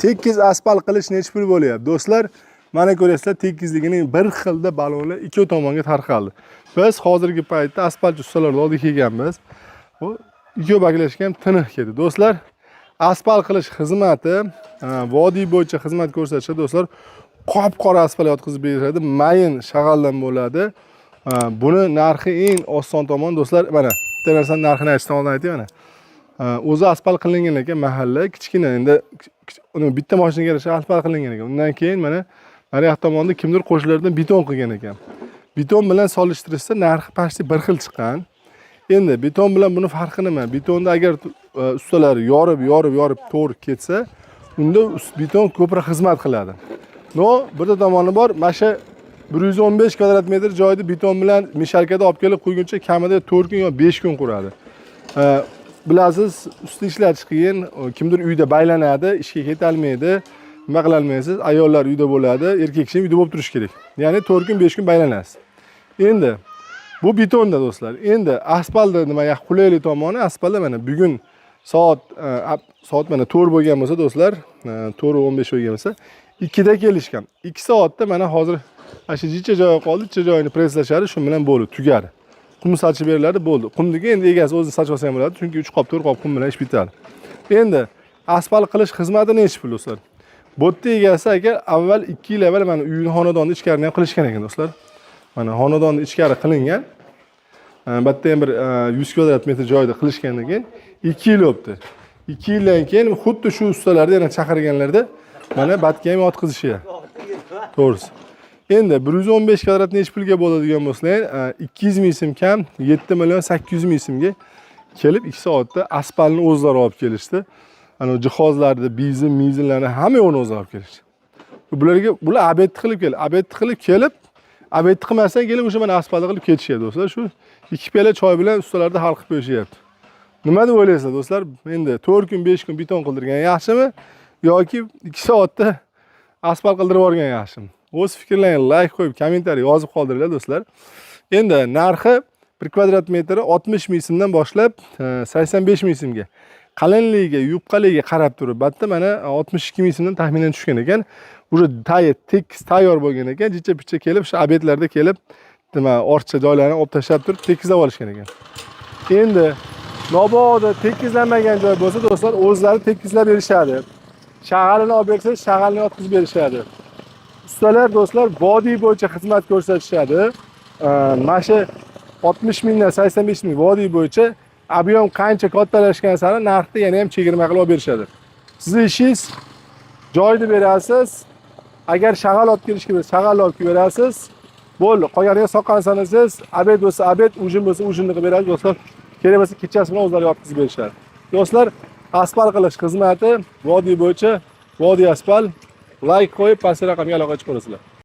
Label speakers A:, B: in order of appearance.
A: tekis asfalt qilish necha pul bo'lyapti do'stlar? Mana ko'rasizlar, tekisligining bir xilda balonlar ikki tomonga tarqaldi. Biz hozirgi paytda asfalt ustalarning oldiga kelganmiz. Bu ikki baklashga ham tiniq keldi. Do'stlar, asfalt qilish xizmati, vodiy bo'yicha xizmat ko'rsatishda do'stlar, qop-qora asfalt yotqizib beradi, mayin shag'aldan bo'ladi. Buni narxi eng oson tomon do'stlar, mana bitta narsani narxini aytishdan oldin aytay mana. O'zi asfalt qilingan ekan mahalla, kichkina, endi uni bitta mashinaga yarasha asfalt qilingan ekan. Undan keyin mana naryoq tomonda kimdir qo'shilaridan beton qilgan ekan. Beton bilan solishtirishsa narxi pashti bir xil chiqqan. Endi beton bilan buni farqi nima? Betonda agar ustalar yorib to'g'ri ketsa, unda beton ko'proq xizmat qiladi. No, bitta tomoni bor, mana shu 115 kvadrat metr joyda beton bilan mishalkada olib kelib qo'yguncha kamida 4 kun yo 5 kun quradi. Bilasiz, usti ishlatish qiyin, kimdir uyda baylanadi, ishga ketolmaydi, nima qila olmaysiz, ayollar uyda bo'ladi, erkak kishi uyda bo'lib turish kerak. Ya'ni 4 kun 5 kun baylanasiz. Endi bu betonda do'stlar. Endi asfaltda nima qulaylik tomoni, asfaltda mana bugun soat mana 4 bo'lgan bo'lsa do'stlar, 4:15 bo'lgan bo'lsa, 2 da kelishgan. 2 soatda mana hozir shu jicha joyi qoldi, jicha joyini preslashadi, shu bilan bo'ldi, tugadi. Qum sachib beriladi, bo'ldi. Qumniki endi egasi o'zi sachib olsa ham bo'ladi, chunki 3 qop 4 qop qum bilan ish bitadi. Endi asfalt qilish xizmati necha pul do'stlar? Bo'tda egasi aka avval 2 yil avval mana uyni xonadonni ichkarini ham qilishgan ekan do'stlar. Mana xonadonni ichkari qilingan. Bitta ham bir 100 kvadrat metr joyda qilishgandan keyin 2 yil o'tdi. 2 yildan keyin xuddi shu ustalarni yana chaqirganlarda mana batga ham yotqizishgan. To'g'risi. Endi 115 kvadrat necha pulga bo'ladigan bo'lsa, 200 ming so'm kam, 7 million 800 ming so'mga kelib 2 soatda asfaltni o'zlari olib kelishdi. Ana jihozlarni, mizinlarni hamma yo'qni o'zlari olib kelishdi. Bular abet qilib qilmasdan kelib o'sha mana asfaltni qilib ketishadi do'stlar. Shu 2 piyola choy bilan ustalarda hal qilib qo'yishyapti. Nima deb o'ylaysizlar do'stlar? Endi 4 kun 5 kun beton qildirgan yaxshimi yoki 2 soatda asfalt qildirib yuborgan yaxshimi? O'z fikrlaringizni like qo'yib, kommentariy yozib qoldiringlar do'stlar. Endi narxi 1 kvadrat metri 60 ming so'mdan boshlab 85 ming so'mga. Qalinligiga, yupqaligiga qarab turib, batta mana 62 ming so'mdan taxminan tushgan ekan. Uje tekis tayyor bo'lgan ekan, jicha-picha kelib, shu obyektlarda kelib, nima, ortcha joylarni olib tashlab turib, tekizlab olishgan ekan. Endi mabodo tekizlanmagan joy bo'lsa, do'stlar, o'zlari tekizlab berishadi. Shag'alini olib bersa, shag'alni yotqizib berishadi. Ustalar do'stlar vodiy bo'yicha xizmat ko'rsatishadi. Mana shu 60 mingdan 85 ming vodiy bo'yicha ob'yom qancha kattalashgan sari narxni yana ham chegirma qilib olib berishadi. Sizning ishingiz joyni berasiz. Agar shag'al olib kelishga bo'lsa, shag'al olib berasiz. Bo'ldi, qolganiga soqqan sanasiz, abed bo'lsa abed, ujin bo'lsa ujinni qilib berasiz do'stlar. Kerak bo'lsa kechasi bilan o'zlari yotqizib berishadi. Do'stlar, asfalt qilish xizmati vodiy bo'yicha, vodiy asfalt like qo'yib, pastki raqamga aloqa chiqib qo'yasizlar.